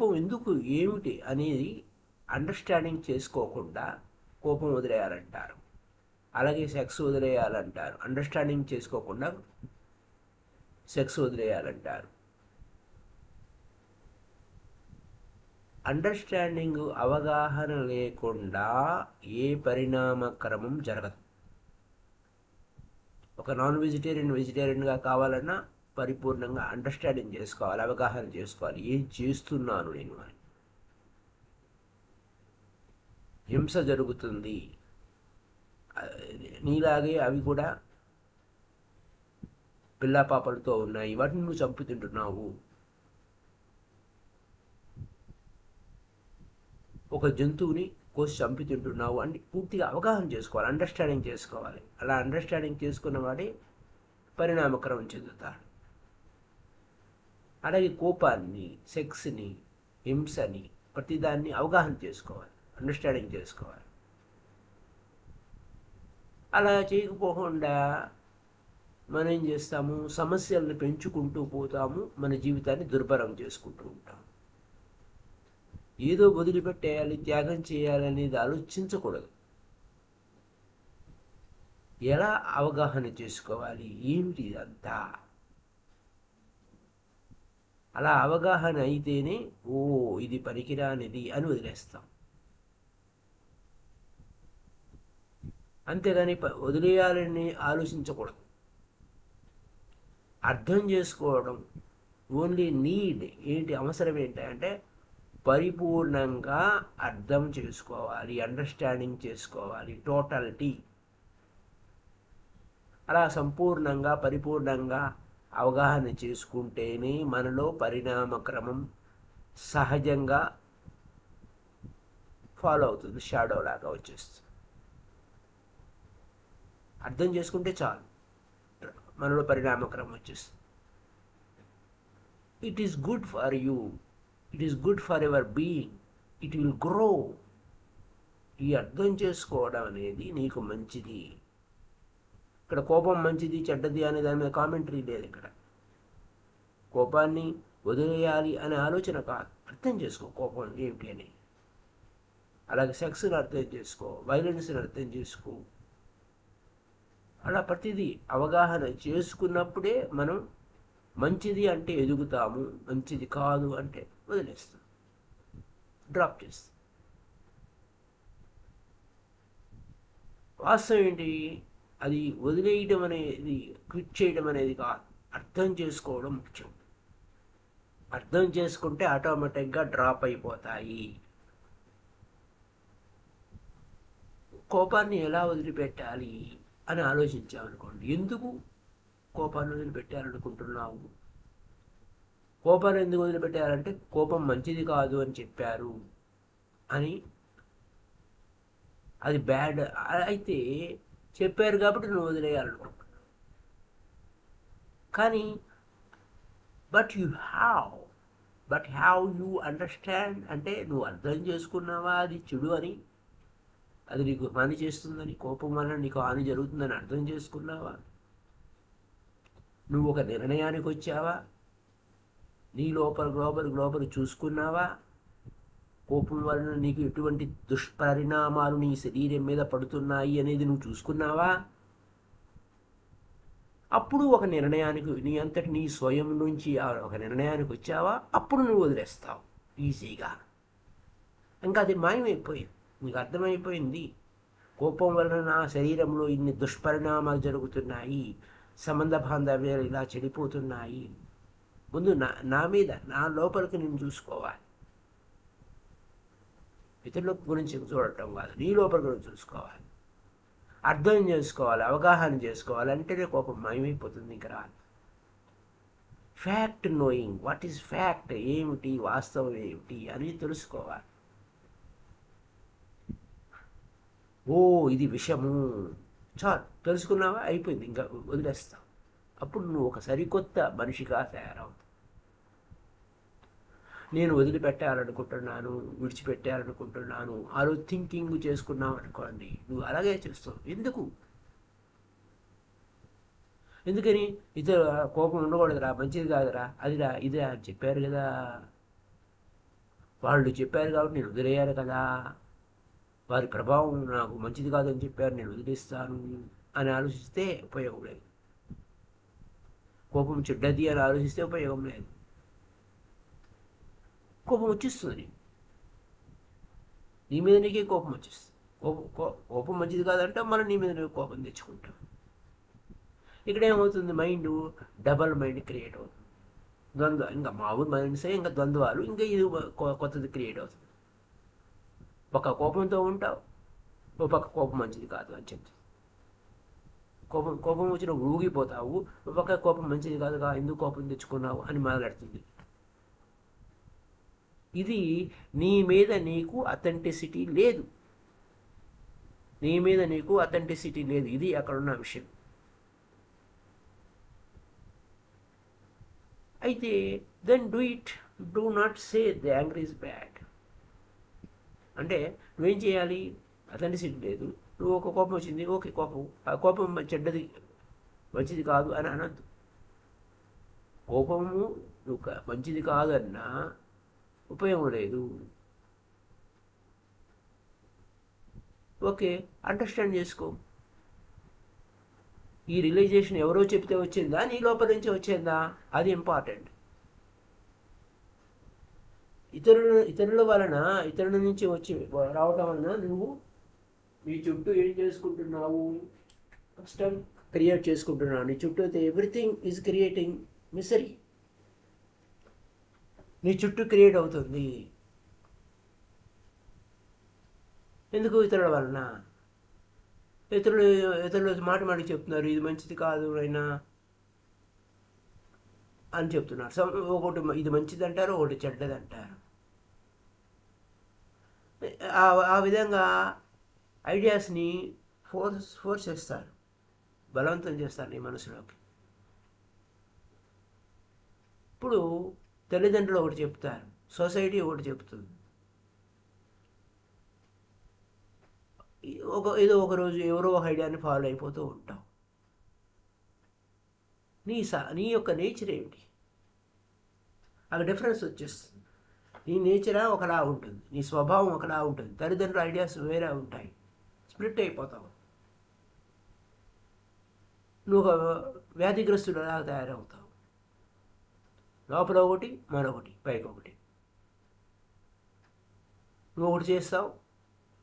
కోపం ఎందుకు ఏమిటి అనేది అండర్స్టాండింగ్ చేసుకోకుండా కోపం వదిలేయాలంటారు. అలాగే సెక్స్ వదిలేయాలంటారు. అండర్స్టాండింగ్ చేసుకోకుండా సెక్స్ వదిలేయాలంటారు. అండర్స్టాండింగ్ అవగాహన లేకుండా ఏ పరిణామక్రమం జరగదు. ఒక నాన్ వెజిటేరియన్గా కావాలన్నా పరిపూర్ణంగా అండర్స్టాండింగ్ చేసుకోవాలి, అవగాహన చేసుకోవాలి. ఏం చేస్తున్నాను నేను అని. హింస జరుగుతుంది, నీలాగే అవి కూడా పిల్ల పాపలతో ఉన్నాయి, వాటిని నువ్వు చంపు తింటున్నావు. ఒక జంతువుని కోసి చంపి తింటున్నావు అని పూర్తిగా అవగాహన చేసుకోవాలి, అండర్స్టాండింగ్ చేసుకోవాలి. అలా అండర్స్టాండింగ్ చేసుకున్న వాడే పరిణామక్రమం చెందుతాడు. అలాగే కోపాన్ని, సెక్స్ని, హింసని, ప్రతిదాన్ని అవగాహన చేసుకోవాలి, అండర్స్టాండింగ్ చేసుకోవాలి. అలా చేయకపోకుండా మనం ఏం చేస్తాము? సమస్యలను పెంచుకుంటూ పోతాము, మన జీవితాన్ని దుర్భరం చేసుకుంటూ ఉంటాము. ఏదో వదిలిపెట్టేయాలి, త్యాగం చేయాలి అనేది ఆలోచించకూడదు. ఎలా అవగాహన చేసుకోవాలి, ఏమిటి ఇదంతా? అలా అవగాహన అయితేనే ఓ ఇది పనికిరానిది అని వదిలేస్తాం. అంతేగాని వదిలేయాలని ఆలోచించకూడదు. అర్థం చేసుకోవడం, ఓన్లీ నీడ్ ఏంటి, అవసరం ఏంటంటే పరిపూర్ణంగా అర్థం చేసుకోవాలి, అండర్స్టాండింగ్ చేసుకోవాలి, టోటాలిటీ. అలా సంపూర్ణంగా పరిపూర్ణంగా అవగాహన చేసుకుంటేనే మనలో పరిణామక్రమం సహజంగా ఫాలో అవుతుంది, షాడో లాగా వచ్చేస్తుంది. అర్థం చేసుకుంటే చాలు, మనలో పరిణామక్రమం వచ్చేస్తుంది. It is good for you, it is good for ever being, it will grow. ఈ అర్థం చేసుకోవడం అనేది నీకు మంచిది. ఇక్కడ కోపం మంచిది చెడ్డది అనే దాని మీద కామెంటరీ లేదు. ఇక్కడ కోపాన్ని వదిలేయాలి అనే ఆలోచన కాదు, అర్థం చేసుకో కోపం ఏమిటి అని. అలాగే సెక్స్ని అర్థం చేసుకో, వైలెన్స్ని అర్థం చేసుకో. అలా ప్రతిదీ అవగాహన చేసుకున్నప్పుడే మనం మంచిది అంటే ఎదుగుతాము, మంచిది కాదు అంటే వదిలేస్తాం, డ్రాప్ చేస్తాం. వాస్తవం ఏంటి? అది వదిలేయడం అనేది, క్విట్ చేయడం అనేది కాదు, అర్థం చేసుకోవడం ముఖ్యం. అర్థం చేసుకుంటే ఆటోమేటిక్గా డ్రాప్ అయిపోతాయి. కోపాన్ని ఎలా వదిలిపెట్టాలి అని ఆలోచించామనుకోండి, ఎందుకు కోపాన్ని వదిలిపెట్టాలనుకుంటున్నావు? కోపాన్ని ఎందుకు వదిలిపెట్టారంటే కోపం మంచిది కాదు అని చెప్పారు అని. అది బ్యాడ్ అయితే చెప్పారు కాబట్టి నువ్వు వదిలేయాలనుకుంటున్నావు. కానీ బట్ హ్యావ్ యూ అండర్స్టాండ్ అంటే నువ్వు అర్థం చేసుకున్నావా అది చెడు అని, అది నీకు హాని చేస్తుందని, కోపం వల్ల నీకు హాని జరుగుతుందని అర్థం చేసుకున్నావా? నువ్వు ఒక నిర్ణయానికి వచ్చావా? నీ లోపల చూసుకున్నావా? కోపం వలన నీకు ఎటువంటి దుష్పరిణామాలు నీ శరీరం మీద పడుతున్నాయి అనేది నువ్వు చూసుకున్నావా? అప్పుడు ఒక నిర్ణయానికి, నీ అంతటి నీ స్వయం నుంచి ఒక నిర్ణయానికి వచ్చావా? అప్పుడు నువ్వు వదిలేస్తావు ఈజీగా. ఇంకా అది మాయమైపోయింది, నీకు అర్థమైపోయింది. కోపం వలన నా శరీరంలో ఇన్ని దుష్పరిణామాలు జరుగుతున్నాయి, సంబంధ బాంధవ్యాలు ఇలా చెడిపోతున్నాయి. ముందు నా మీద, నా లోపలికి నేను చూసుకోవాలి. ఇతరుల గురించి చూడటం కాదు, నీ లోపల గురించి చూసుకోవాలి, అర్థం చేసుకోవాలి, అవగాహన చేసుకోవాలి. అంటేనే కోపం మాయమైపోతుంది, ఇంకా రాదు. Fact knowing, what is fact, ఏమిటి వాస్తవం ఏమిటి అని తెలుసుకోవాలి. ఓ ఇది విషము, చాలు తెలుసుకున్నావా, అయిపోయింది, ఇంకా వదిలేస్తావు. అప్పుడు నువ్వు ఒక సరికొత్త మనిషిగా తయారవుతావు. నేను వదిలిపెట్టాలనుకుంటున్నాను, విడిచిపెట్టాలనుకుంటున్నాను, థింకింగ్ చేసుకున్నావు అనుకోండి, నువ్వు అలాగే చేస్తావు. ఎందుకని? కోపం ఉండకూడదురా, మంచిది కాదురా, అదిరా ఇదిరా అని చెప్పారు కదా. వాళ్ళు చెప్పారు కాబట్టి నేను వదిలేయాలి కదా, వారి ప్రభావం నాకు మంచిది కాదని చెప్పారు నేను వదిలేస్తాను అని ఆలోచిస్తే ఉపయోగం లేదు. కోపం చెడ్డది అని ఆలోచిస్తే ఉపయోగం లేదు. కోపం వచ్చేస్తుంది, నీ మీద నీకే కోపం వచ్చేస్తుంది. కోపం మంచిది కాదంటే మళ్ళీ నీ మీద నీకు కోపం తెచ్చుకుంటాం. ఇక్కడ ఏమవుతుంది, మైండ్ డబల్ మైండ్ క్రియేట్ అవుతుంది. ద్వంద్వ, ఇంకా మామూలు మైండ్సే ఇంకా ద్వంద్వాలు, ఇంకా ఇది కొత్తది క్రియేట్ అవుతుంది. ఒక కోపంతో ఉంటావు, ఒక పక్క కోపం మంచిది కాదు అని చెప్తుంది. కోపం వచ్చినప్పుడు ఊగిపోతావు, ఒక పక్క కోపం మంచిది కాదుగా, ఎందుకు కోపం తెచ్చుకున్నావు అని మాట్లాడుతుంది. ఇది నీ మీద నీకు అథెంటిసిటీ లేదు, నీ మీద నీకు అథెంటిసిటీ లేదు. ఇది అక్కడున్న విషయం. అయితే then do it, do not say the angry is bad. అంటే నువ్వేం చేయాలి, అథెంటిసిటీ లేదు, నువ్వు ఒక కోపం వచ్చింది, ఓకే కోపం, ఆ కోపం చెడ్డది మంచిది కాదు అని అనద్దు. కోపము నువ్వు మంచిది కాదన్నా ఉపయోగం లేదు. ఓకే, అండర్స్టాండ్ చేసుకో. ఈ రియలైజేషన్ ఎవరో చెప్తే వచ్చిందా, నీ లోపల నుంచి వచ్చిందా, అది ఇంపార్టెంట్. ఇతరుల వలన, ఇతరుల నుంచి వచ్చి రావటం వలన నువ్వు నీ చుట్టూ ఏం చేసుకుంటున్నావు, కష్టం క్రియేట్ చేసుకుంటున్నావు. నీ చుట్టూ అయితే ఎవ్రీథింగ్ ఈజ్ క్రియేటింగ్ మిసరీ. నీ చుట్టూ క్రియేట్ అవుతుంది. ఎందుకు? ఇతరుల వలన. ఇతరులు మాటికి చెప్తున్నారు ఇది మంచిది కాదు అయినా అని చెప్తున్నారు. ఒకటి ఇది మంచిది అంటారు, ఒకటి చెడ్డది అంటారు. ఆ విధంగా ఐడియాస్ని ఫోర్స్ చేస్తారు, బలవంతం చేస్తారు నీ మనసులోకి. ఇప్పుడు తల్లిదండ్రులు ఒకటి చెప్తారు, సొసైటీ ఒకటి చెప్తుంది. ఏదో ఒక రోజు ఎవరో ఒక ఐడియాని ఫాలో అయిపోతూ ఉంటాం. నీ యొక్క నేచర్ ఏమిటి, అక్కడ డిఫరెన్స్ వచ్చేస్తుంది. నీ నేచరా ఒకలా ఉంటుంది, నీ స్వభావం ఒకలా ఉంటుంది, తల్లిదండ్రుల ఐడియాస్ వేరే ఉంటాయి, స్ప్లిట్ అయిపోతావు. నువ్వు ఒక వ్యాధిగ్రస్తుడులా తయారవుతావు. లోపల ఒకటి, మరొకటి, పైకి ఒకటి. నువ్వు ఒకటి చేస్తావు,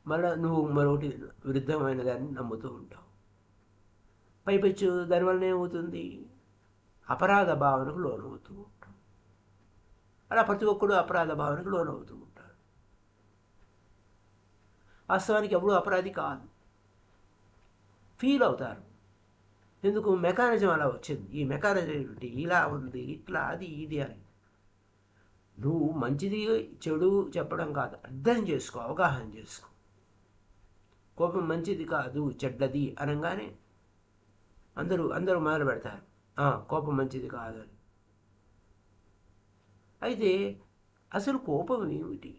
మళ్ళీ నువ్వు మరొకటి విరుద్ధమైన దాన్ని నమ్ముతూ ఉంటావు. పైపెచ్చు దానివల్ల ఏమవుతుంది, అపరాధ భావనకు లోనవుతూ ఉంటావు. అలా ప్రతి ఒక్కడు అపరాధ భావనకు లోనవుతూ ఉంటాడు. వాస్తవానికి ఎప్పుడూ అపరాధి కాదు, ఫీల్ అవుతారు. ఎందుకు? మెకానిజం అలా వచ్చింది. ఈ మెకానిజం ఏమిటి, ఇలా ఉంది, ఇట్లా, అది, ఇది అని. నువ్వు మంచిది చెడు చెప్పడం కాదు, అర్థం చేసుకో, అవగాహన చేసుకో. కోపం మంచిది కాదు, చెడ్డది అనగానే అందరూ మొదలు పెడతారు కోపం మంచిది కాదని. అయితే అసలు కోపం ఏమిటి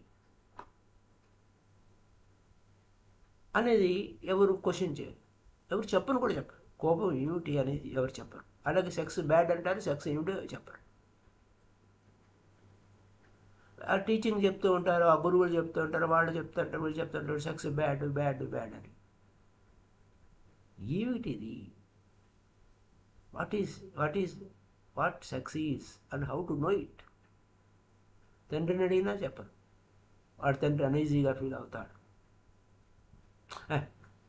అనేది ఎవరు క్వశ్చన్ చేయరు, ఎవరు చెప్పను కూడా చెప్పరు. కోపం ఏమిటి అనేది ఎవరు చెప్పరు. అలాగే సెక్స్ బ్యాడ్ అంటారు, సెక్స్ ఏమిటో చెప్పరు. ఆ టీచింగ్ చెప్తూ ఉంటారు, ఆ గురువులు చెప్తూ ఉంటారు, వాళ్ళు చెప్తుంటారు, వీళ్ళు చెప్తుంటారు సెక్స్ బ్యాడ్ బ్యాడ్ బ్యాడ్ అని. ఏమిటిది? What sex is and how to know it? తండ్రిని అడిగినా చెప్పరు. వాడు తండ్రి అనీజీగా ఫీల్ అవుతాడు,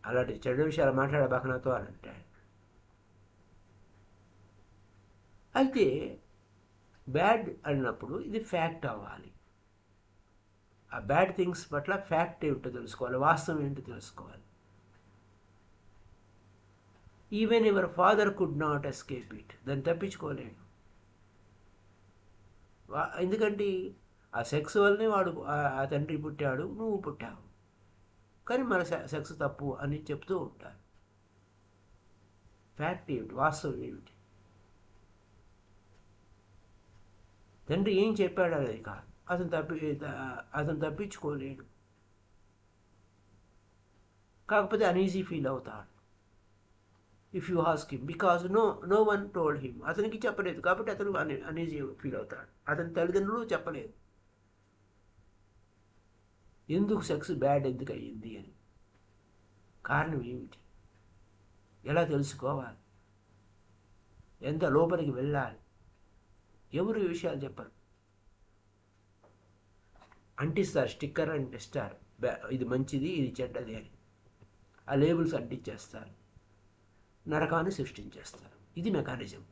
అలాంటి చెడు విషయాలు మాట్లాడబాక నాతో అని అంటాడు. అయితే బ్యాడ్ అన్నప్పుడు ఇది ఫ్యాక్ట్ అవ్వాలి. ఆ బ్యాడ్ థింగ్స్ పట్ల ఫ్యాక్ట్ ఏమిటో తెలుసుకోవాలి, వాస్తవం ఏంటో తెలుసుకోవాలి. Even your father could not escape it, దాన్ని తప్పించుకోలేడు. ఎందుకంటే ఆ సెక్స్ వల్లనే వాడు ఆ తండ్రి పుట్టాడు, నువ్వు పుట్టావు, కానీ మన సెక్స్ తప్పు అని చెప్తూ ఉంటారు. ఫ్యాక్ట్ ఏమిటి, వాస్తవం ఏమిటి? తండ్రి ఏం చెప్పాడు అనేది కాదు, అతను తప్పించుకోలేడు. కాకపోతే అనీజీ ఫీల్ అవుతాడు if you ask him, because no one told him. అతనికి చెప్పలేదు కాబట్టి అతను అనీజీ ఫీల్ అవుతాడు. అతని తల్లిదండ్రులు చెప్పలేదు. ఎందుకు సెక్స్ బ్యాడ్ ఎందుకు అయ్యింది అని, కారణం ఏమిటి, ఎలా తెలుసుకోవాలి, ఎంత లోపలికి వెళ్ళాలి, ఎవరు ఈ విషయాలు చెప్పరు. అంటిస్తారు, స్టిక్కర్ అంటిస్తారు, ఇది మంచిది ఇది చెడ్డది అని, ఆ లేబుల్స్ అంటించేస్తారు, నరకాన్ని సృష్టించేస్తారు. ఇది మెకానిజం.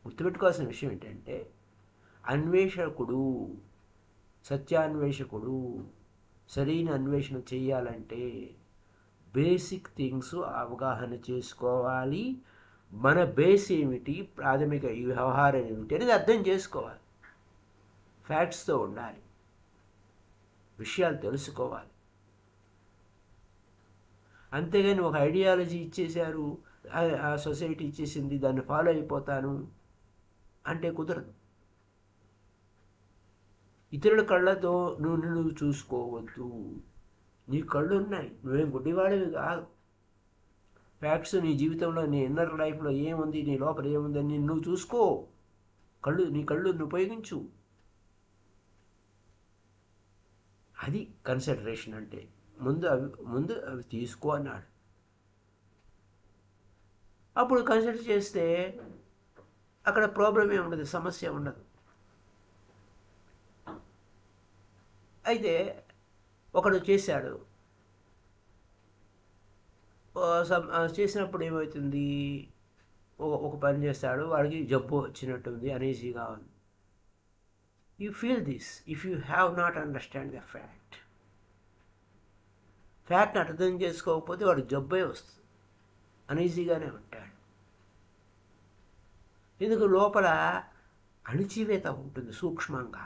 గుర్తుపెట్టుకోవాల్సిన విషయం ఏంటంటే, అన్వేషకుడు, సత్యాన్వేషకుడు సరైన అన్వేషణ చేయాలంటే బేసిక్ థింగ్స్ అవగాహన చేసుకోవాలి. మన బేస్ ఏమిటి, ప్రాథమిక వ్యవహారం ఏమిటి అనేది అర్థం చేసుకోవాలి. ఫ్యాక్ట్స్తో ఉండాలి, విషయాలు తెలుసుకోవాలి. అంతేగాని ఒక ఐడియాలజీ ఇచ్చేశారు, ఆ సొసైటీ ఇచ్చేసింది, దాన్ని ఫాలో అయిపోతాను అంటే కుదరదు. ఇతరుల కళ్ళతో నువ్వు చూసుకోవద్దు. నీ కళ్ళు ఉన్నాయి, నువ్వేం గుడ్డివాడివి కాదు. ఫ్యాక్ట్స్, నీ జీవితంలో నీ ఇన్నర్ లైఫ్లో ఏముంది, నీ లోపల ఏముందని నువ్వు చూసుకో. నీ కళ్ళు నువ్వు ఉపయోగించు. అది కన్సిడరేషన్ అంటే. ముందు అవి తీసుకో అన్నాడు. అప్పుడు కన్సిడర్ చేస్తే అక్కడ ప్రాబ్లం ఏముండదు, సమస్య ఉండదు. అయితే ఒకడు చేశాడు, చేసినప్పుడు ఏమవుతుంది, ఒక పని చేస్తాడు, వాడికి జబ్బు వచ్చినట్టుంది, అనీజీగా ఉంది. You feel this if you have not understand the ఫ్యాక్ట్ని అర్థం చేసుకోకపోతే వాడు జబ్బే వస్తుంది, అనీజీగానే ఉంటాడు. ఎందుకు, లోపల అణిచివేత ఉంటుంది సూక్ష్మంగా.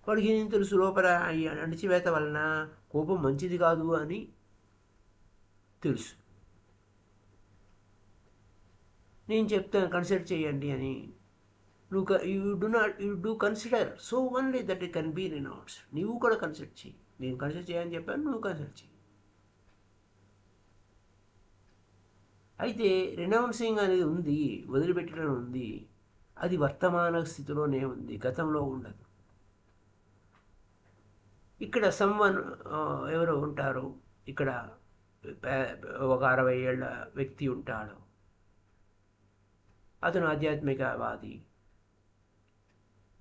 వాడికి ఏం తెలుసు, లోపల ఈ అణిచివేత వలన కోపం మంచిది కాదు అని తెలుసు. నేను చెప్తాను కన్సిడర్ చేయండి అని, you do consider, so only that it can be renounced. నువ్వు కూడా కన్సిడర్ చేయి. నేను కన్సిడర్ చేయని చెప్పాను, నువ్వు కన్సిడర్ చేయి. అయితే రినౌన్సింగ్ అనేది ఉంది, వదిలిపెట్టడం ఉంది, అది వర్తమాన స్థితిలోనే ఉంది, గతంలో ఉండదు. ఇక్కడ ఎవరో ఉంటారు, ఇక్కడ ఒక 60 ఏళ్ళ వ్యక్తి ఉంటాడు, అతను ఆధ్యాత్మికవాది.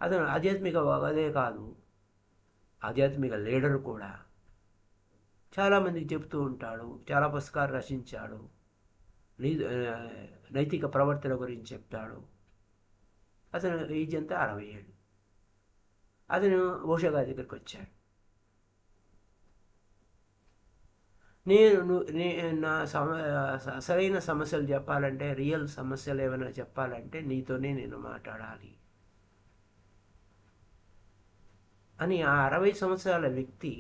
అతను ఆధ్యాత్మికవాదే కాదు, ఆధ్యాత్మిక లీడర్ కూడా. చాలామందికి చెప్తూ ఉంటాడు, చాలా పుస్తకాలు రచించాడు, నైతిక ప్రవర్తన గురించి చెప్తాడు. అతను ఏజ్ అంతా 60 ఏళ్ళు. అతను ఓషో గారి దగ్గరికి వచ్చాడు. నా అసలైన సమస్యలు చెప్పాలంటే, రియల్ సమస్యలు ఏమైనా చెప్పాలంటే నీతోనే నేను మాట్లాడాలి అని ఆ 60 సంవత్సరాల వ్యక్తి,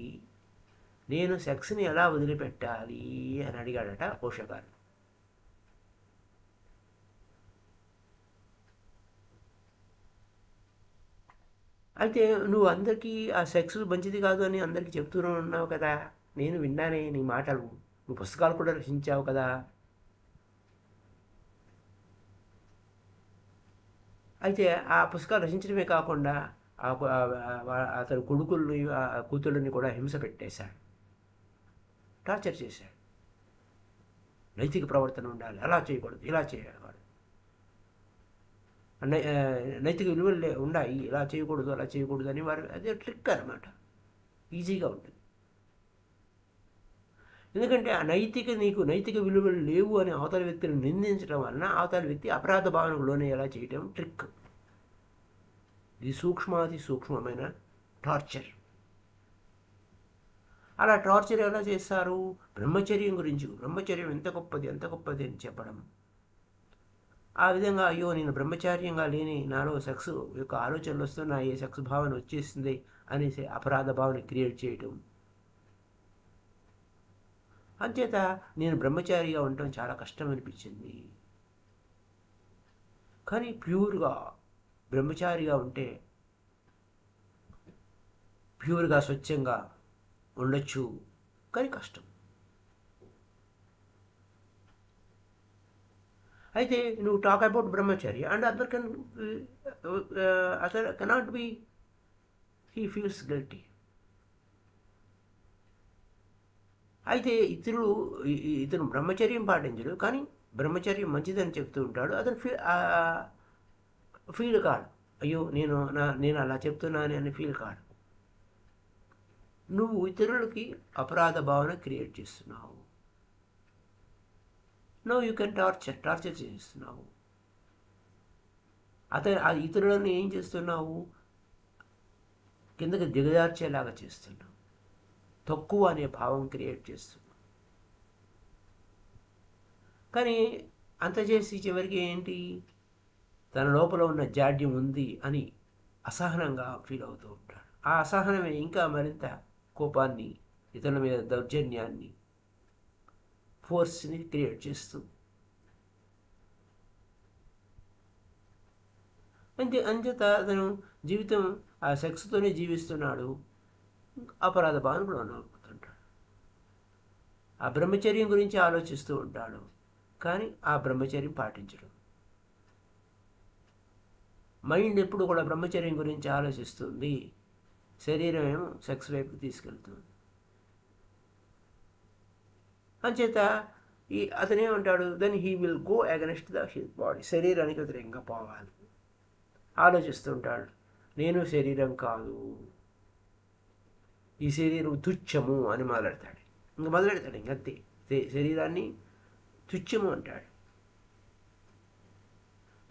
నేను సెక్స్ని ఎలా వదిలిపెట్టాలి అని అడిగాడట ఓషో గారు. అయితే నువ్వు అందరికీ ఆ సెక్స్ మంచిది కాదు అని అందరికీ చెప్తూనే ఉన్నావు కదా, నేను విన్నానే నీ మాటలు, నువ్వు పుస్తకాలు కూడా రచించావు కదా. అయితే ఆ పుస్తకాలు రచించడమే కాకుండా అతని కొడుకుల్ని కూతుళ్ళని కూడా హింస పెట్టేశాడు, టార్చర్ చేశాడు. నైతిక ప్రవర్తన ఉండాలి, అలా చేయకూడదు, ఇలా చేయకూడదు, నైతిక విలువలు ఉన్నాయి, ఇలా చేయకూడదు అలా చేయకూడదు అని వారు, అదే ట్రిక్ అనమాట, ఈజీగా ఉంటుంది. ఎందుకంటే నీకు నైతిక విలువలు లేవు అని అవతల వ్యక్తిని నిందించడం వలన అవతల వ్యక్తి అపరాధ భావనకు లోనయ్యేలా చేయడం ట్రిక్. ఇది సూక్ష్మాతి సూక్ష్మమైన టార్చర్. అలా టార్చర్ ఎలా చేస్తారు, బ్రహ్మచర్యం గురించి, బ్రహ్మచర్యం ఎంత గొప్పది ఎంత గొప్పది అని చెప్పడం. ఆ విధంగా, అయ్యో నేను బ్రహ్మచార్యంగా లేని, నాలో సెక్స్ యొక్క ఆలోచనలు వస్తున్నాయి, సెక్స్ భావన వచ్చేసింది అనేసి అపరాధ భావన క్రియేట్ చేయటం. అంచేత నేను బ్రహ్మచారిగా ఉండటం చాలా కష్టం అనిపించింది. కానీ ప్యూర్గా బ్రహ్మచారిగా ఉంటే, ప్యూర్గా స్వచ్ఛంగా ఉండొచ్చు, కానీ కష్టం. అయితే నువ్వు టాక్ అబౌట్ బ్రహ్మచర్య and other cannot be he feels guilty. అయితే ఇతను బ్రహ్మచర్యం పాటించడు, కానీ బ్రహ్మచర్యం మంచిదని చెప్తూ ఉంటాడు. అతను ఫీల్ కాడు, అయ్యో నేను అలా చెప్తున్నాను అని ఫీల్ కాడు. నువ్వు ఇతరులకి అపరాధ భావన క్రియేట్ చేస్తున్నావు. యూ కెన్ టార్చర్ చేస్తున్నావు. ఇతరులను ఏం చేస్తున్నావు? కిందకి దిగజార్చేలాగా చేస్తున్నావు. తక్కువ అనే భావం క్రియేట్ చేస్తున్నావు. కానీ అంత చేసి చివరికి ఏంటి? తన లోపల ఉన్న జాడ్యం ఉంది అని అసహనంగా ఫీల్ అవుతూ ఉంటాడు. ఆ అసహనమే ఇంకా మరింత కోపాన్ని, ఇతరుల మీద దౌర్జన్యాన్ని, ఫోర్స్ని క్రియేట్ చేస్తుంది. అంచేత అతను జీవితం ఆ సెక్స్తోనే జీవిస్తున్నాడు. అపరాధ భావన కూడా అనుకుంటుంటాడు. ఆ బ్రహ్మచర్యం గురించి ఆలోచిస్తూ ఉంటాడు, కానీ ఆ బ్రహ్మచర్యం పాటించడు. మైండ్ ఎప్పుడు కూడా బ్రహ్మచర్యం గురించి ఆలోచిస్తుంది, శరీరం ఏమో సెక్స్ వైపుకి తీసుకెళ్తుంది. అంచేత అతనేమంటాడు, then he will go against his body. శరీరానికి వ్యతిరేకంగా పోవాలి ఆలోచిస్తుంటాడు. నేను శరీరం కాదు, ఈ శరీరం తుచ్చము అని మొదలెడతాడు. ఇంకంతే. శరీరాన్ని తుచ్చము అంటాడు.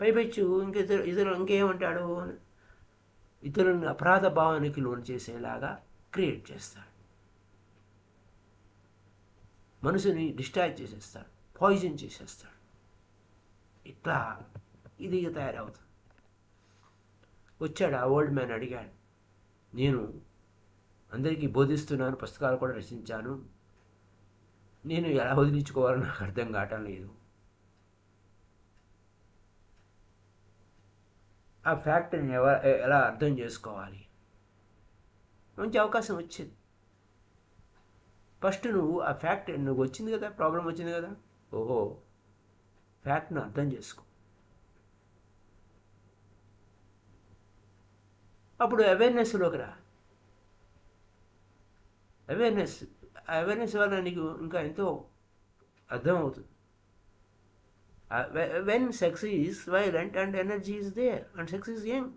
పైపెచ్చు ఇంకేమంటాడు? ఇతరులను అపరాధ భావానికి లోను చేసేలాగా క్రియేట్ చేస్తాడు. మనసుని డిస్ట్రాయ్ చేసేస్తాడు, పాయిజన్ చేసేస్తాడు. ఇట్లా ఇది తయారవుతుంది. వచ్చాడు ఆ ఓల్డ్ మ్యాన్, అడిగాడు, నేను అందరికీ బోధిస్తున్నాను, పుస్తకాలు కూడా రచించాను, నేను ఎలా వదిలించుకోవాలో నాకు అర్థం కావటం లేదు. ఆ ఫ్యాక్ట్ని ఎలా అర్థం చేసుకోవాలి? మంచి అవకాశం వచ్చింది. ఫస్ట్ నువ్వు ఆ ఫ్యాక్ట్, నువ్వు వచ్చింది కదా, ప్రాబ్లం వచ్చింది కదా, ఓహో ఫ్యాక్ట్ను అర్థం చేసుకో. అప్పుడు అవేర్నెస్లోకి రా. అవేర్నెస్ వల్ల నీకు ఇంకా ఎంతో అర్థమవుతుంది. When sex is violent and energy is there and sex is young.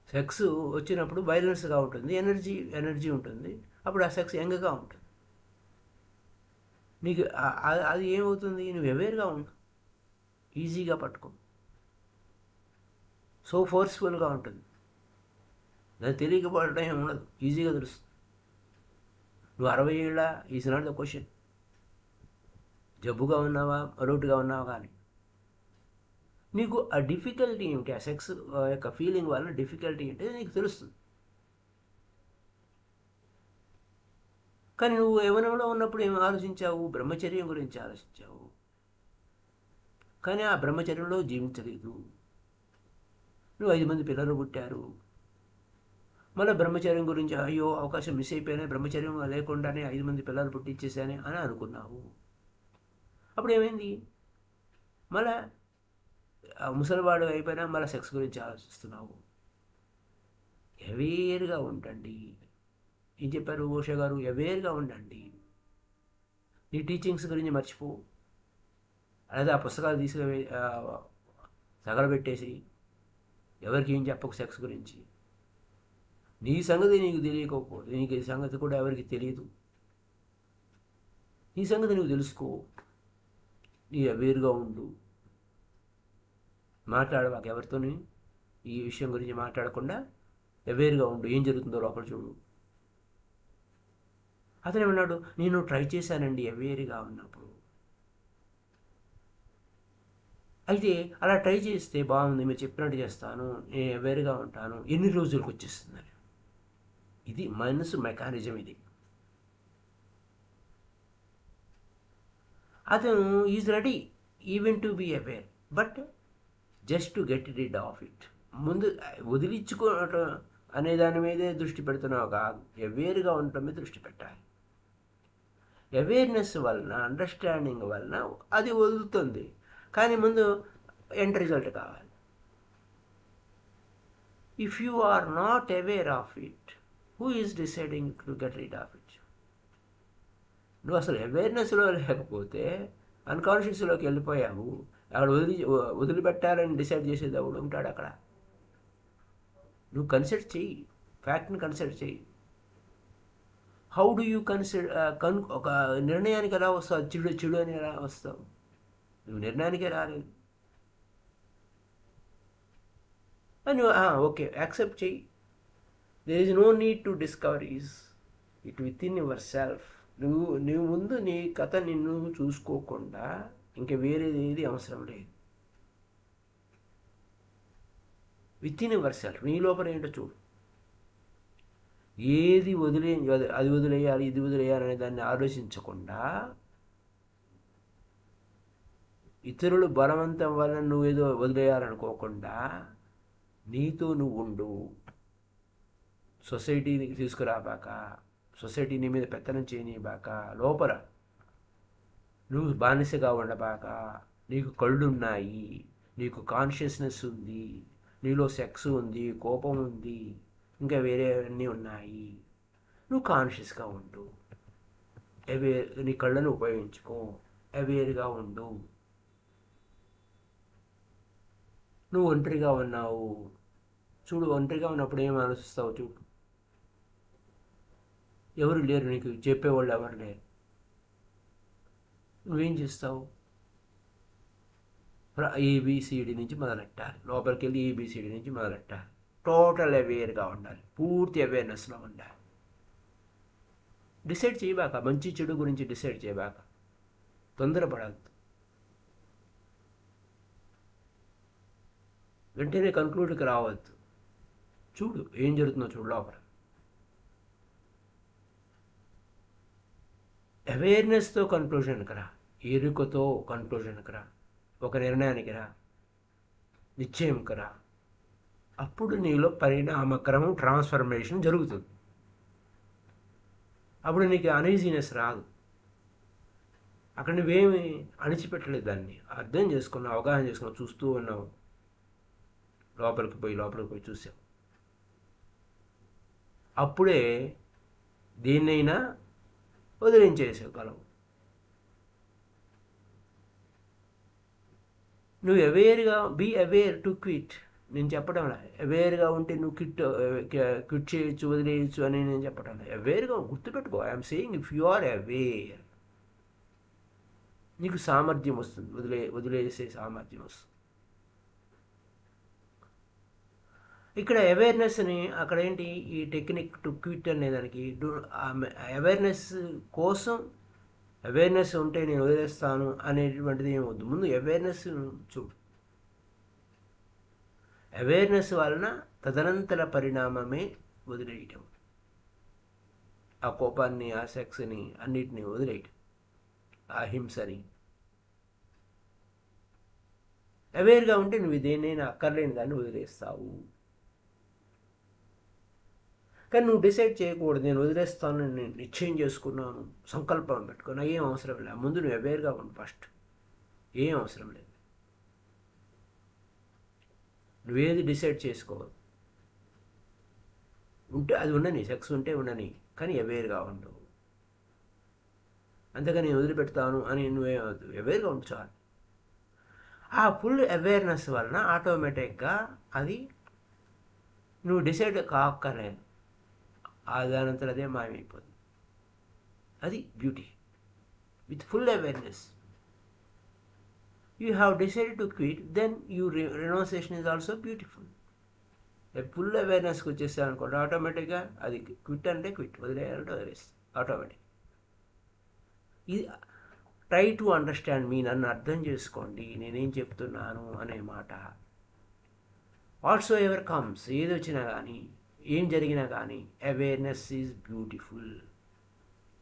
Sex వచ్చినప్పుడు వైలెన్స్గా ఉంటుంది, ఎనర్జీ ఉంటుంది. అప్పుడు ఆ సెక్స్ యంగ్గా ఉంటుంది. నీకు అది ఏమవుతుంది? నువ్వు అవేర్గా ఉంటావు, ఈజీగా పట్టుకో, సో ఫోర్స్ఫుల్గా ఉంటుంది. దాన్ని తెలియకపోవడం ఏమి ఉండదు, ఈజీగా తెలుస్తుంది. నువ్వు 60 ఏళ్ళ ఈజ్ నాట్ ద క్వశ్చన్. జబ్బుగా ఉన్నావా, అలౌట్గా ఉన్నావా కానీ నీకు ఆ డిఫికల్టీ ఏమిటి, ఆ సెక్స్ యొక్క ఫీలింగ్ వల్ల డిఫికల్టీ ఏంటి నీకు తెలుస్తుంది. కానీ నువ్వు యవ్వనంలో ఉన్నప్పుడు ఏం ఆలోచించావు? బ్రహ్మచర్యం గురించి ఆలోచించావు, కానీ ఆ బ్రహ్మచర్యంలో జీవించలేదు. నువ్వు 5 మంది పిల్లలు పుట్టారు, మళ్ళీ బ్రహ్మచర్యం గురించి అయ్యో అవకాశం మిస్ అయిపోయినా, బ్రహ్మచర్యం లేకుండానే 5 మంది పిల్లలు పుట్టించేసానే అని అనుకున్నావు. అప్పుడు ఏమైంది? మళ్ళా ముసలివాడు అయిపోయినా మళ్ళీ సెక్స్ గురించి ఆలోచిస్తున్నావు. అవేర్గా ఉండండి. ఏం చెప్పారు ఓషో గారు? అవేర్గా ఉండండి. నీ టీచింగ్స్ గురించి మర్చిపో, లేదా ఆ పుస్తకాలు తీసుకుని తగలబెట్టేసి ఎవరికి ఏం చెప్పకు సెక్స్ గురించి. నీ సంగతి నీకు తెలియకపోతే, నీకు ఈ సంగతి కూడా ఎవరికి తెలియదు. నీ సంగతి నువ్వు తెలుసుకో, నీ అవేర్గా ఉండు. మాట్లాడవాక ఎవరితోని ఈ విషయం గురించి మాట్లాడకుండా అవేర్గా ఉండు, ఏం జరుగుతుందో లోపల చూడు. అతను ఏమన్నాడు? నేను ట్రై చేశానండి అవేర్గా ఉన్నప్పుడు. అయితే అలా ట్రై చేస్తే బాగుంది, మీరు చెప్పినట్టు చేస్తాను, నేను అవేర్గా ఉంటాను, ఎన్ని రోజులకు వచ్చేస్తుందని. ఇది మనసు మెకానిజం. ఇది అతను is ready even to be aware, but just to get rid of it. ముందు వదిలించుకోవటం అనే దాని మీదే దృష్టి పెడుతున్నావు కాదు, అవేర్గా ఉండటం మీద దృష్టి పెట్టాలి. అవేర్నెస్ వలన, అండర్స్టాండింగ్ వలన అది వదులుతుంది, కానీ ముందు ఎండ్ రిజల్ట్ కావాలి. If you are not aware of it, who is deciding to get rid of it? నువ్వు అసలు అవేర్నెస్లో లేకపోతే అన్కాన్షియస్లోకి వెళ్ళిపోయావు. అక్కడ వదిలిపెట్టాలని డిసైడ్ చేసేది ఎవడు ఉంటాడు అక్కడ? నువ్వు కన్సిడర్ చెయ్యి, ఫ్యాక్ట్ని కన్సిడర్ చెయ్యి. హౌ డు యూ కన్సిడర్ ఒక నిర్ణయానికి ఎలా వస్తావు? చెడు అని ఎలా వస్తావు? నువ్వు నిర్ణయానికే రాలేదు. నువ్వు ఓకే యాక్సెప్ట్ చెయ్యి. There is no need to discoveries it within yourself. నువ్వు ముందు నీ కథ నిన్ను చూసుకోకుండా ఇంకా వేరేది ఏది అవసరం లేదు. విత్ ఇన్ యువర్ సెల్ఫ్, నీ లోపల ఏంటో చూడు. ఏది అది వదిలేయాలి ఇది వదిలేయాలి అనే దాన్ని ఆలోచించకుండా ఇతరులు బలవంతం వల్ల నువ్వేదో వదిలేయాలనుకోకుండా నీతో నువ్వు ఉండు. సొసైటీని తీసుకురాబాక, సొసైటీ నీ మీద పెత్తనం చేయనిబాక, లోపల నువ్వు బానిసగా ఉండబాక. నీకు కళ్ళున్నాయి, నీకు కాన్షియస్నెస్ ఉంది, నీలో సెక్స్ ఉంది, కోపం ఉంది, ఇంకా వేరే అన్నీ ఉన్నాయి. నువ్వు కాన్షియస్గా ఉండు, నీ కళ్ళను ఉపయోగించుకో, అవేర్గా ఉండు. నువ్వు ఒంటరిగా ఉన్నావు చూడు, ఒంటరిగా ఉన్నప్పుడు ఏం ఆలోచిస్తావు చూడు. ఎవరు లేరు, నీకు చెప్పేవాళ్ళు ఎవరు లేరు. నువ్వేం చేస్తావు? ఏబిసిడి నుంచి మొదలెట్టాలి, లోపలికి వెళ్ళి ఏబిసిడి నుంచి మొదలెట్టాలి. టోటల్ అవేర్గా ఉండాలి, పూర్తి అవేర్నెస్లో ఉండాలి. డిసైడ్ చేయబాక, మంచి చెడు గురించి డిసైడ్ చేయబాక, తొందరపడద్దు. వెంటనే కన్క్లూడ్కి రావద్దు. చూడు ఏం జరుగుతుందో చూడు లోపల. అవేర్నెస్తో కన్క్లూజన్కి రా, ఎరుకతో కన్క్లూజన్కి రా, ఒక నిర్ణయానికి రా, నిశ్చయంకి రా. అప్పుడు నీలో పరిణామక్రమం, ట్రాన్స్ఫర్మేషన్ జరుగుతుంది. అప్పుడు నీకు అనీజీనెస్ రాదు. అక్కడ నువ్వేమి అణిచిపెట్టలేదు, దాన్ని అర్థం చేసుకున్నావు, అవగాహన చేసుకున్నావు, చూస్తూ ఉన్నావు. లోపలికి పోయి చూసావు. అప్పుడే దేన్నైనా వదిలించేసేయగలవు. నువ్వు అవేర్గా బీ అవేర్ టు క్విట్. నేను చెప్పడం అవేర్గా ఉంటే నువ్వు క్విట్ చేయొచ్చు, వదిలేయచ్చు అని నేను చెప్పడం. అవేర్గా గుర్తుపెట్టుకో, I'm saying if you are aware నీకు సామర్థ్యం వస్తుంది, వదిలేసే సామర్థ్యం వస్తుంది. ఇక్కడ అవేర్నెస్ని అక్కడ ఏంటి, ఈ టెక్నిక్ టు క్విట్ అనేదానికి అవేర్నెస్ కోసం, అవేర్నెస్ ఉంటే నేను వదిలేస్తాను అనేటువంటిది ఏమవుద్దు. ముందు అవేర్నెస్ చూడు. అవేర్నెస్ వలన తదనంతర పరిణామమే వదిలేయటం. ఆ కోపాన్ని, ఆ సెక్స్ని, అన్నిటినీ వదిలేయటం, ఆ హింసని. అవేర్గా ఉంటే నువ్వు దేన్నైనా అక్కర్లేని దాన్ని వదిలేస్తావు. కానీ నువ్వు డిసైడ్ చేయకూడదు, నేను వదిలేస్తాను, నేను నిశ్చయం చేసుకున్నాను, సంకల్పం పెట్టుకున్నా, ఏం అవసరం లేదు. ముందు నువ్వు అవేర్గా ఉండు ఫస్ట్. ఏం అవసరం లేదు, నువ్వేది డిసైడ్ చేసుకోవద్దు. ఉంటే అది ఉండని, సెక్స్ ఉంటే ఉండని, కానీ అవేర్గా ఉండు. అంతేగా నేను వదిలిపెడతాను అని నువ్వేమవద్దు, అవేర్గా ఉండు చాలు. ఆ ఫుల్ అవేర్నెస్ వలన ఆటోమేటిక్గా అది నువ్వు డిసైడ్ కాక్కర్లేదు, దానంతరం అదే మాయమైపోతుంది. అది beauty. With full awareness you have decided to quit, then you renunciation is also beautiful. Full అవేర్నెస్కి వచ్చేస్తాను అనుకోండి, ఆటోమేటిక్గా అది క్విట్ అంటే క్విట్, వదిలేయాలంటే వదిలేస్తాను ఆటోమేటిక్. ఇది ట్రై టు అండర్స్టాండ్ మీ, నన్ను అర్థం చేసుకోండి నేనేం చెప్తున్నాను అనే మాట. వాట్స్ ఎవర్ కమ్స్, ఏది వచ్చినా కానీ, ఏం జరిగినా కానీ, అవేర్నెస్ ఈజ్ బ్యూటిఫుల్.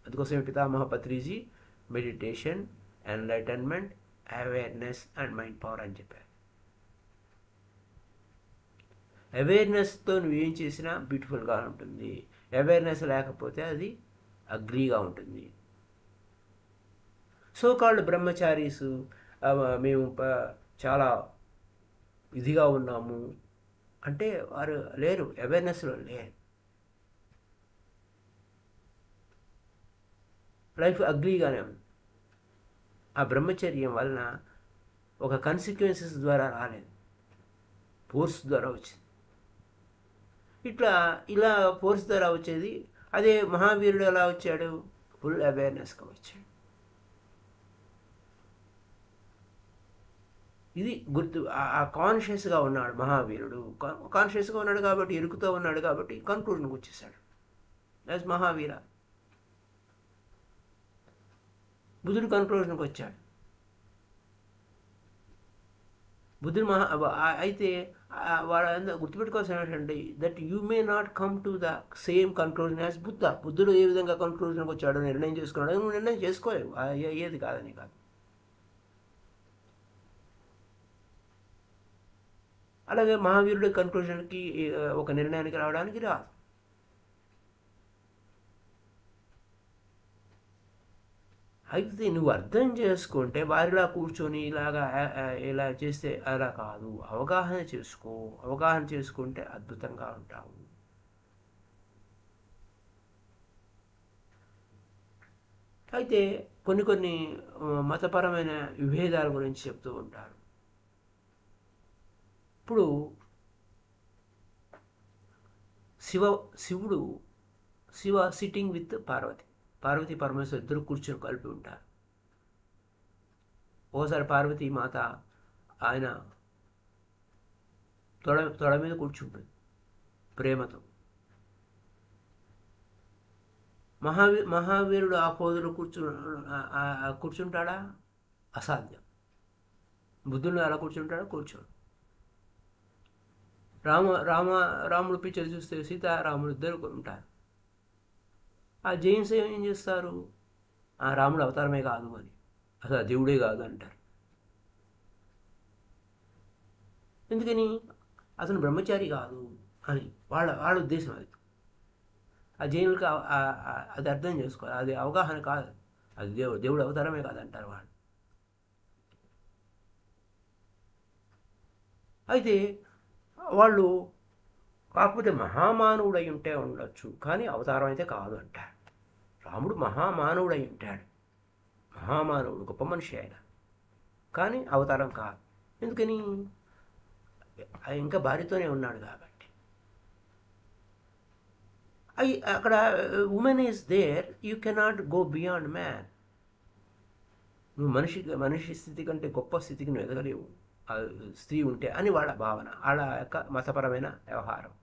అందుకోసం పితామహ Patriji meditation, enlightenment, awareness and mind power అని చెప్పారు. అవేర్నెస్తో నువ్వేం చేసినా బ్యూటిఫుల్గా ఉంటుంది, అవేర్నెస్ లేకపోతే అది అగ్లీగా ఉంటుంది. సో కాల్డ్ బ్రహ్మచారీసు మేము చాలా ఇదిగా ఉన్నాము, అంటే వారు లేరు, అవేర్నెస్లో లేరు. లైఫ్ అగ్లీగానే ఉంది. ఆ బ్రహ్మచర్యం వలన ఒక కాన్సిక్వెన్సెస్ ద్వారా రాలేదు, ఫోర్స్ ద్వారా వచ్చింది. ఇలా ఫోర్స్ ద్వారా వచ్చేది. అదే మహావీరుడు ఎలా వచ్చాడు? ఫుల్ అవేర్నెస్గా వచ్చాడు. ఇది గుర్తు. ఆ కాన్షియస్గా ఉన్నాడు మహావీరుడు. కాన్షియస్గా ఉన్నాడు కాబట్టి, ఎరుకుతో ఉన్నాడు కాబట్టి కన్క్లూజన్కి వచ్చేసాడు యాజ్ మహావీర. బుద్ధుడు కన్క్లూజన్కి వచ్చాడు. బుద్ధుడు అయితే వాళ్ళందరూ గుర్తుపెట్టుకోవాల్సిన ఏంటంటే that you may not come to the same conclusion as Buddha. బుద్ధుడు ఏ విధంగా కన్క్లూజన్కి వచ్చాడో నిర్ణయం చేసుకున్నాడు, నువ్వు నిర్ణయం చేసుకోలేవు. ఏది కాదని కాదు. అలాగే మహావీరుడి కన్క్లూజన్కి ఒక నిర్ణయానికి రావడానికి రాదు. అయితే నువ్వు అర్థం చేసుకుంటే వారిలా కూర్చొని ఇలా చేస్తే అలా కాదు. అవగాహన చేసుకో. అవగాహన చేసుకుంటే అద్భుతంగా ఉంటావు. అయితే కొన్ని మతపరమైన విభేదాల గురించి చెప్తూ ఉంటారు. ఇప్పుడు శివ సిట్టింగ్ విత్ పార్వతి పరమేశ్వరు ఇద్దరు కూర్చొని కలిపి ఉంటారు. ఓసారి పార్వతీ మాత ఆయన తొడ మీద కూర్చుంటుంది ప్రేమతో. మహావీరుడు ఆ పోజులో కూర్చుంటాడా? అసాధ్యం. బుద్ధుడు అలా కూర్చుంటాడా? కూర్చోడు. రాముడు పిక్చర్ చూస్తే సీతారాముడు ఇద్దరు ఉంటారు. ఆ జైన్స్ ఏం చేస్తారు? ఆ రాముడు అవతారమే కాదు అని, అసలు దేవుడే కాదు అంటారు. ఎందుకని? అతను బ్రహ్మచారి కాదు అని వాళ్ళ ఉద్దేశం. అది ఆ జైనులకు అది అర్థం చేసుకోవాలి. అది అవగాహన కాదు. అది దేవుడు అవతారమే కాదంటారు వాళ్ళు. అయితే వాళ్ళు కాకపోతే మహామానవుడై ఉంటే ఉండొచ్చు, కానీ అవతారం అయితే కాదు అంటారు. రాముడు మహామానవుడై ఉంటాడు, మహామానవుడు, గొప్ప మనిషి ఆయన, కానీ అవతారం కాదు. ఎందుకని? ఇంకా భార్యతోనే ఉన్నాడు కాబట్టి. అక్కడ women is there, you cannot go beyond man. నువ్వు మనిషి స్థితి కంటే గొప్ప స్థితికి నువ్వు ఎదగలేవు స్త్రీ ఉంటే అని వాళ్ళ భావన, వాళ్ళ యొక్క మతపరమైన వ్యవహారం.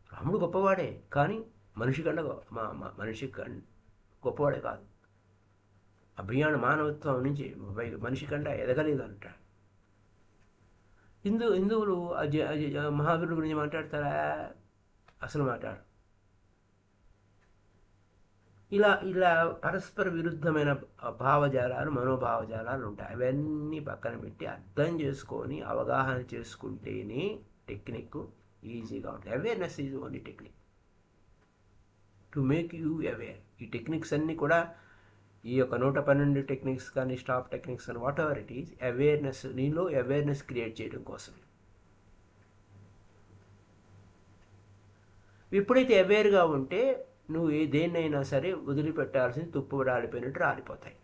రాముడు గొప్పవాడే, కానీ మనిషి గొప్పవాడే కాదు. అభియాన మానవత్వం నుంచి మనిషి కంటే ఎదగలేదు అంటాడు. హిందువులు మహావీరుడు గురించి మాట్లాడతారా? అసలు మాట్లాడు. ఇలా పరస్పర విరుద్ధమైన భావజాలాలు, మనోభావజాలాలు ఉంటాయి. అవన్నీ పక్కన పెట్టి అర్థం చేసుకొని అవగాహన చేసుకుంటేనే టెక్నిక్ ఈజీగా ఉంటుంది. Awareness is only technique to make you aware. ఈ టెక్నిక్స్ అన్నీ కూడా, ఈ యొక్క 112 టెక్నిక్స్ కానీ, స్టాప్ టెక్నిక్స్ అని what ever it is, awareness, నీలో అవేర్నెస్ క్రియేట్ చేయడం కోసం. ఎప్పుడైతే అవేర్గా ఉంటే నువ్వు దేన్నైనా సరే వదిలిపెట్టాల్సింది తుప్పు రాలిపోయినట్టు రాలిపోతాయి.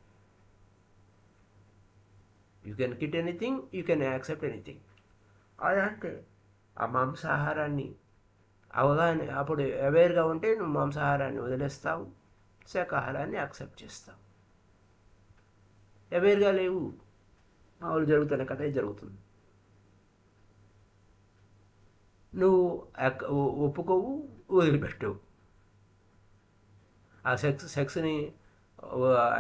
You can kit anything, you can accept anything. అదంటే ఆ మాంసాహారాన్ని అవగాహన, అప్పుడు అవేర్గా ఉంటే నువ్వు మాంసాహారాన్ని వదిలేస్తావు, శాకాహారాన్ని యాక్సెప్ట్ చేస్తావు. అవేర్గా లేవు, మామూలు జరుగుతున్న కథే జరుగుతుంది. నువ్వు ఒప్పుకోవు, వదిలిపెట్టవు. ఆ సెక్స్ని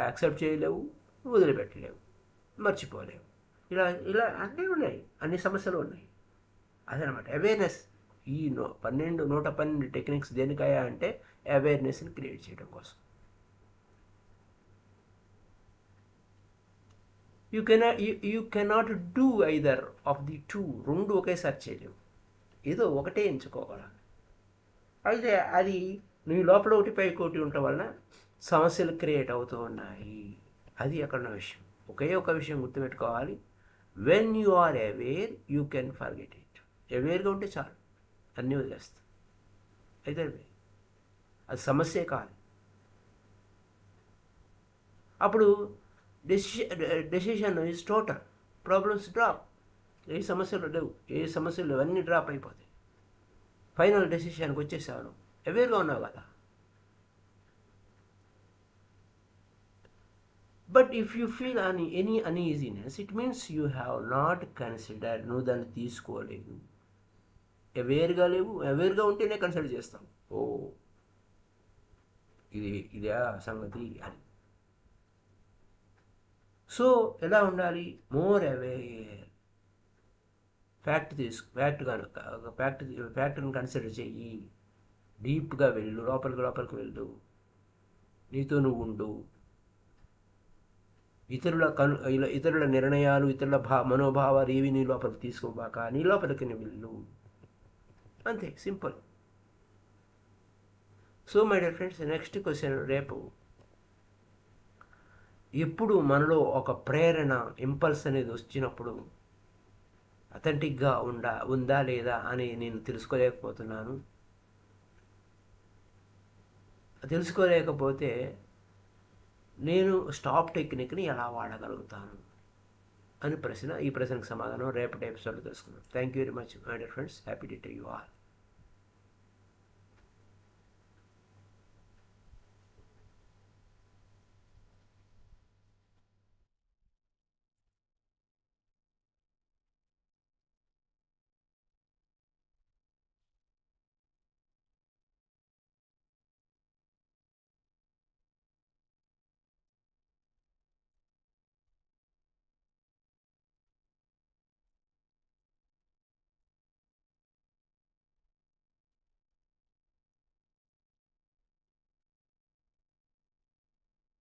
యాక్సెప్ట్ చేయలేవు, వదిలిపెట్టలేవు, మర్చిపోలేవు. ఇలా అన్నీ ఉన్నాయి, అన్ని సమస్యలు ఉన్నాయి. అదనమాట అవేర్నెస్. ఈ 112 టెక్నిక్స్ దేనికయ్యా అంటే అవేర్నెస్ని క్రియేట్ చేయడం కోసం. You cannot do either of the two. రెండు ఒకేసారి చేయలేవు, ఏదో ఒకటే ఎంచుకోగలరు. అయితే అది నీ లోపల ఒకటి పైకి ఒకటి ఉండటం వలన సమస్యలు క్రియేట్ అవుతూ ఉన్నాయి. అది అక్కడ విషయం. ఒకే ఒక విషయం గుర్తుపెట్టుకోవాలి, when you are aware you can forget it. అవేర్గా ఉంటే చాలు, అన్నీ వదిలేస్తాం. అయితే అది సమస్యే కాదు. అప్పుడు decision is total, problems drop. ఏ సమస్యలు లేవు, అన్నీ డ్రాప్ అయిపోతాయి. ఫైనల్ డెసిషన్కి వచ్చేసాను, అవేర్గా ఉన్నావు కదా. But if you feel any uneasiness, it means you have not consider, నువ్వు దాన్ని తీసుకోలేదు, అవేర్గా లేవు. అవేర్గా ఉంటేనే కన్సిడర్ చేస్తాం, ఓ ఇదే సంగతి అని. సో ఎలా ఉండాలి? More aware. ఫ్యాక్ట్ని కన్సిడర్ చెయ్యి, డీప్గా వెళ్ళు, లోపలికి వెళ్ళు, నీతో నువ్వు ఉండు. ఇతరుల నిర్ణయాలు, ఇతరుల మనోభావాలు ఏవి నీ లోపలికి తీసుకోబాక, నీ లోపలికి వెళ్ళు. అంతే, simple. So my dear friends, next question రేపు. ఎప్పుడు మనలో ఒక ప్రేరణ, ఇంపల్స్ అనేది వచ్చినప్పుడు అథెంటిక్గా ఉందా లేదా అని నేను తెలుసుకోలేకపోతే నేను స్టాప్ టెక్నిక్ని ఎలా వాడగలుగుతాను అని ఈ ప్రశ్నకు సమాధానం రేపటి ఎపిసోడ్లో తెలుసుకుందాం. Thank you very much my dear friends. Happy day to you all.